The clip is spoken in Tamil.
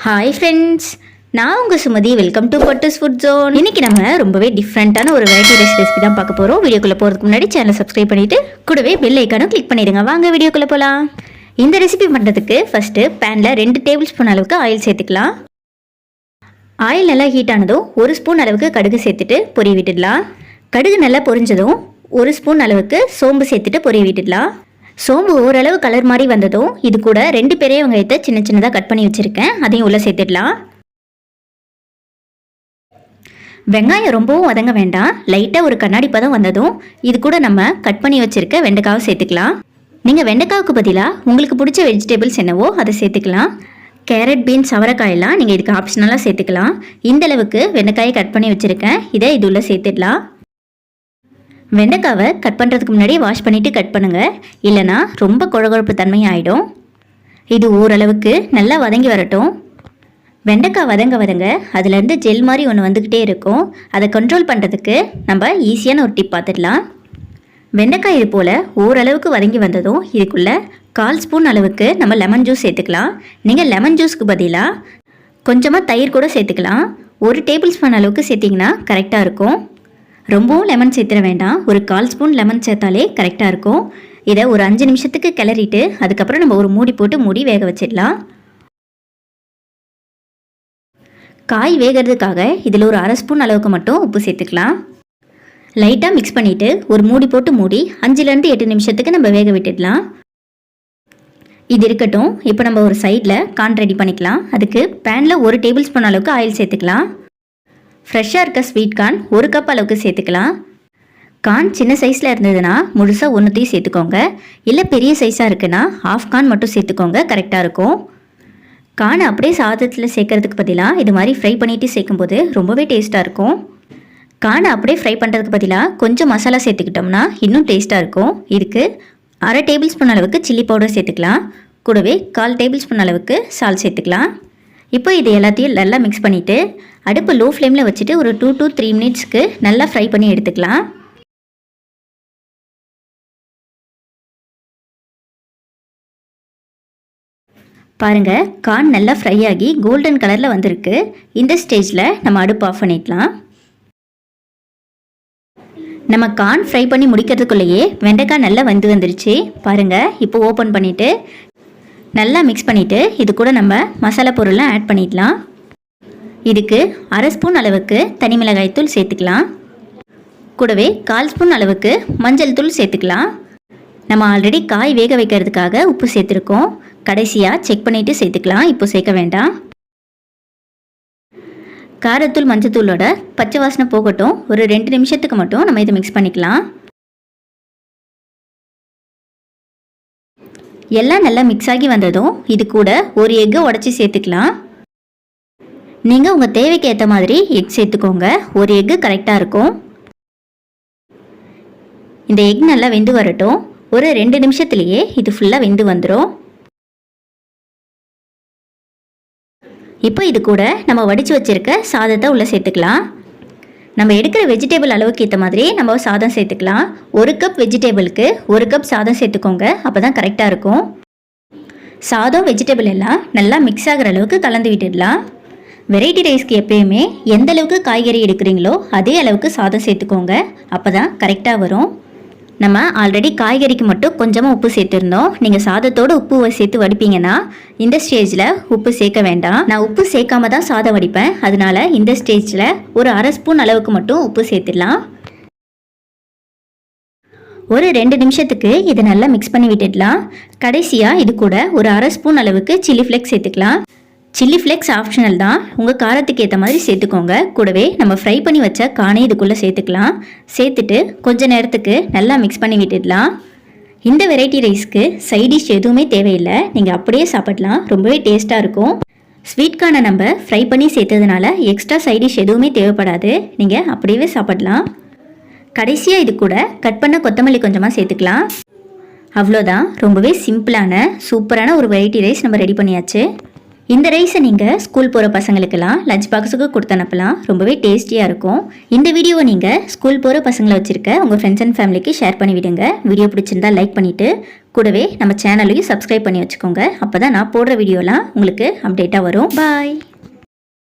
ஹாய் ஃப்ரெண்ட்ஸ், நான் உங்கள் Sumathi. Welcome to Pattu's food zone. இன்றைக்கி நம்ம ரொம்பவே டிஃப்ரெண்ட்டான ஒரு வெரைட்டி ரெசிபி தான் பார்க்க போகிறோம். வீடியோக்குள்ளே போகிறதுக்கு முன்னாடி சேனலை சப்ஸ்கிரைப் பண்ணிவிட்டு கூடவே பெல் ஐக்கானும் கிளிக் பண்ணிடுங்க. வாங்க வீடியோக்குள்ளே போகலாம். இந்த ரெசிபி பண்ணுறதுக்கு ஃபஸ்ட்டு பேனில் 2 டேபிள் ஸ்பூன் அளவுக்கு ஆயில் சேர்த்துக்கலாம். ஆயில் நல்லா ஹீட் ஆனதும் 1 ஸ்பூன் அளவுக்கு கடுகு சேர்த்துட்டு பொரிய விட்டுடலாம். கடுகு நல்லா பொரிஞ்சதும் 1 ஸ்பூன் அளவுக்கு சோம்பு சேர்த்துட்டு பொரிய விட்டுடலாம். சோம்பு ஓரளவு கலர் மாதிரி வந்ததும் இது கூட 2 பெரிய வெங்காயத்தை சின்ன சின்னதாக கட் பண்ணி வச்சுருக்கேன், அதையும் உள்ளே சேர்த்துடலாம். வெங்காயம் ரொம்பவும் வதங்க வேண்டாம், லைட்டாக ஒரு கண்ணாடி பதம் வந்ததும் இது கூட நம்ம கட் பண்ணி வச்சுருக்க வெண்டைக்காவை சேர்த்துக்கலாம். நீங்கள் வெண்டைக்காவுக்கு பதிலாக உங்களுக்கு பிடிச்ச வெஜிடபிள்ஸ் என்னவோ அதை சேர்த்துக்கலாம். கேரட், பீன்ஸ், அவரைக்காயெல்லாம் நீங்கள் இதுக்கு ஆப்ஷனலாக சேர்த்துக்கலாம். இந்தளவுக்கு வெண்டைக்காயை கட் பண்ணி வச்சுருக்கேன், இதை இது உள்ளே சேர்த்துடலாம். வெண்டைக்காவை கட் பண்ணுறதுக்கு முன்னாடி வாஷ் பண்ணிவிட்டு கட் பண்ணுங்கள், இல்லைனா ரொம்ப குழகுழப்பு தன்மை ஆகிடும். இது ஓரளவுக்கு நல்லா வதங்கி வரட்டும். வெண்டைக்காய் வதங்க அதுலேருந்து ஜெல் மாதிரி ஒன்று வந்துக்கிட்டே இருக்கும். அதை கண்ட்ரோல் பண்ணுறதுக்கு நம்ம ஈஸியான ஒரு டிப் பார்த்துடலாம். வெண்டைக்காய் இது போல் ஓரளவுக்கு வதங்கி வந்ததும் இதுக்குள்ளே 1/4 ஸ்பூன் அளவுக்கு நம்ம லெமன் ஜூஸ் சேர்த்துக்கலாம். நீங்கள் லெமன் ஜூஸ்க்கு பதிலாக கொஞ்சமாக தயிர் கூட சேர்த்துக்கலாம். 1 டேபிள் ஸ்பூன் அளவுக்கு சேர்த்திங்கன்னா கரெக்டாக இருக்கும். ரொம்பவும் லெமன் சேர்த்துட வேண்டாம், ஒரு 1/4 ஸ்பூன் லெமன் சேர்த்தாலே கரெக்டாக இருக்கும். இதை ஒரு 5 நிமிஷத்துக்கு கிளறிட்டு அதுக்கப்புறம் நம்ம ஒரு மூடி போட்டு மூடி வேக வச்சிடலாம். காய் வேகிறதுக்காக இதில் ஒரு 1/2 ஸ்பூன் அளவுக்கு மட்டும் உப்பு சேர்த்துக்கலாம். லைட்டாக மிக்ஸ் பண்ணிவிட்டு ஒரு மூடி போட்டு மூடி 5லேருந்து 8 நிமிஷத்துக்கு நம்ம வேக விட்டுடலாம். இது இருக்கட்டும். இப்போ நம்ம ஒரு சைடில் கார்ன் ரெடி பண்ணிக்கலாம். அதுக்கு பேனில் 1 டேபிள் ஸ்பூன் அளவுக்கு ஆயில் சேர்த்துக்கலாம். ஃப்ரெஷ்ஷாக இருக்க ஸ்வீட் கார்ன் 1 கப் அளவுக்கு சேர்த்துக்கலாம். கார்ன் சின்ன சைஸில் இருந்ததுன்னா முழுசாக ஒன்றுத்தையும் சேர்த்துக்கோங்க, இல்லை பெரிய சைஸாக இருக்குன்னா 1/2 கார்ன் மட்டும் சேர்த்துக்கோங்க, கரெக்டாக இருக்கும். கார்ன் அப்படியே சாதத்தில் சேர்க்கறதுக்கு பதிலாக இது மாதிரி ஃப்ரை பண்ணிவிட்டு சேர்க்கும்போது ரொம்பவே டேஸ்ட்டாக இருக்கும். கார்னை அப்படியே ஃப்ரை பண்ணுறதுக்கு பதிலாக கொஞ்சம் மசாலா சேர்த்துக்கிட்டோம்னா இன்னும் டேஸ்ட்டாக இருக்கும். இதுக்கு 1/2 டேபிள் ஸ்பூன் அளவுக்கு சில்லி பவுடர் சேர்த்துக்கலாம். கூடவே 1/4 டேபிள் ஸ்பூன் அளவுக்கு சால்ட் சேர்த்துக்கலாம். இப்போ இது எல்லாத்தையும் நல்லா மிக்ஸ் பண்ணிவிட்டு அடுப்பு லோ ஃப்ளேமில் வச்சுட்டு ஒரு 2 to 3 மினிட்ஸ்க்கு நல்லா ஃப்ரை பண்ணி எடுத்துக்கலாம். பாருங்கள், கார்ன் நல்லா ஃப்ரை ஆகி கோல்டன் கலரில் வந்திருக்கு. இந்த ஸ்டேஜில் நம்ம அடுப்பு ஆஃப் பண்ணிக்கலாம். நம்ம கார்ன் ஃப்ரை பண்ணி முடிக்கிறதுக்குள்ளேயே வெண்டைக்காய் நல்லா வந்துருச்சு. பாருங்கள், இப்போ ஓப்பன் பண்ணிவிட்டு நல்லா மிக்ஸ் பண்ணிவிட்டு இது கூட நம்ம மசாலா பொருள்லாம் ஆட் பண்ணிடலாம். இதுக்கு 1/2 ஸ்பூன் அளவுக்கு தனி மிளகாய் தூள் சேர்த்துக்கலாம். கூடவே 1/4 ஸ்பூன் அளவுக்கு மஞ்சள் தூள் சேர்த்துக்கலாம். நம்ம ஆல்ரெடி காய் வேக வைக்கிறதுக்காக உப்பு சேர்த்துருக்கோம், கடைசியாக செக் பண்ணிவிட்டு சேர்த்துக்கலாம், இப்போ சேர்க்க வேண்டாம். காரத்தூள் மஞ்சத்தூளோட பச்சை வாசனை போகட்டும். ஒரு 2 நிமிஷத்துக்கு மட்டும் நம்ம இதை மிக்ஸ் பண்ணிக்கலாம். எல்லாம் நல்லா மிக்ஸ் ஆகி வந்ததும் இது கூட ஒரு எக்கை உடச்சி சேர்த்துக்கலாம். நீங்கள் உங்கள் தேவைக்கு ஏற்ற மாதிரி எக் சேர்த்துக்கோங்க, ஒரு எக்கு கரெக்டாக இருக்கும். இந்த எக் நல்லா வெந்து வரட்டும். ஒரு 2 நிமிஷத்துலேயே இது ஃபுல்லாக வெந்து வந்துடும். இப்போ இது கூட நம்ம வடித்து வச்சுருக்க சாதத்தை உள்ளே சேர்த்துக்கலாம். நம்ம எடுக்கிற வெஜிடபிள் அளவுக்கு ஏற்ற மாதிரி நம்ம சாதம் சேர்த்துக்கலாம். 1 கப் வெஜிடபிளுக்கு 1 கப் சாதம் சேர்த்துக்கோங்க, அப்போ தான் கரெக்டாக இருக்கும். சாதம் வெஜிடபிள் எல்லாம் நல்லா மிக்ஸ் ஆகிற அளவுக்கு கலந்து விட்டுடலாம். வெரைட்டி ரைஸ்க்கு எப்பயுமே எந்த அளவுக்கு காய்கறி எடுக்கிறீங்களோ அதே அளவுக்கு சாதம் சேர்த்துக்கோங்க, அப்போ தான் கரெக்டாக வரும். நம்ம ஆல்ரெடி காய்கறிக்கு மட்டும் கொஞ்சமாக உப்பு சேர்த்துருந்தோம். நீங்கள் சாதத்தோடு உப்பு சேர்த்து வடிப்பீங்கன்னா இந்த ஸ்டேஜில் உப்பு சேர்க்க வேண்டாம். நான் உப்பு சேர்க்காம தான் சாதம் வடிப்பேன், அதனால இந்த ஸ்டேஜில் ஒரு 1/2 ஸ்பூன் அளவுக்கு மட்டும் உப்பு சேர்த்துடலாம். ஒரு 2 நிமிஷத்துக்கு இதை நல்லா மிக்ஸ் பண்ணி விட்டுடலாம். கடைசியாக இது கூட ஒரு 1/2 ஸ்பூன் அளவுக்கு சில்லி ஃப்ளேக்ஸ் சேர்த்துக்கலாம். சில்லி ஃப்ளேக்ஸ் ஆப்ஷனல் தான், உங்கள் காரத்துக்கு ஏற்ற மாதிரி சேர்த்துக்கோங்க. கூடவே நம்ம ஃப்ரை பண்ணி வச்ச கானை இதுக்குள்ளே சேர்த்துக்கலாம். சேர்த்துட்டு கொஞ்ச நேரத்துக்கு நல்லா மிக்ஸ் பண்ணி விட்டுடலாம். இந்த வெரைட்டி ரைஸ்க்கு சைட் டிஷ் எதுவுமே தேவையில்லை, நீங்கள் அப்படியே சாப்பிடலாம், ரொம்பவே டேஸ்ட்டாக இருக்கும். ஸ்வீட் கார்னை நம்ம ஃப்ரை பண்ணி சேர்த்ததுனால எக்ஸ்ட்ரா சைட் டிஷ் எதுவுமே தேவைப்படாது, நீங்கள் அப்படியே சாப்பிடலாம். கடைசியாக இது கூட கட் பண்ண கொத்தமல்லி கொஞ்சமாக சேர்த்துக்கலாம். அவ்வளோதான், ரொம்பவே சிம்பிளான சூப்பரான ஒரு வெரைட்டி ரைஸ் நம்ம ரெடி பண்ணியாச்சு. இந்த ரைஸை நீங்கள் ஸ்கூல் போகிற பசங்களுக்கெல்லாம் லஞ்ச் பாக்ஸுக்கு கொடுத்து அனுப்பலாம். ரொம்பவே டேஸ்டியாக இருக்கும். இந்த வீடியோவை நீங்கள் ஸ்கூல் போகிற பசங்களை வச்சுருக்க உங்கள் ஃப்ரெண்ட்ஸ் அண்ட் ஃபேமிலிக்கு ஷேர் பண்ணி விடுங்க. வீடியோ பிடிச்சிருந்தா லைக் பண்ணிவிட்டு கூடவே நம்ம சேனலையும் சப்ஸ்கிரைப் பண்ணி வச்சுக்கோங்க. அப்போ தான் நான் போடுற வீடியோலாம் உங்களுக்கு அப்டேட்டாக வரும். பாய்.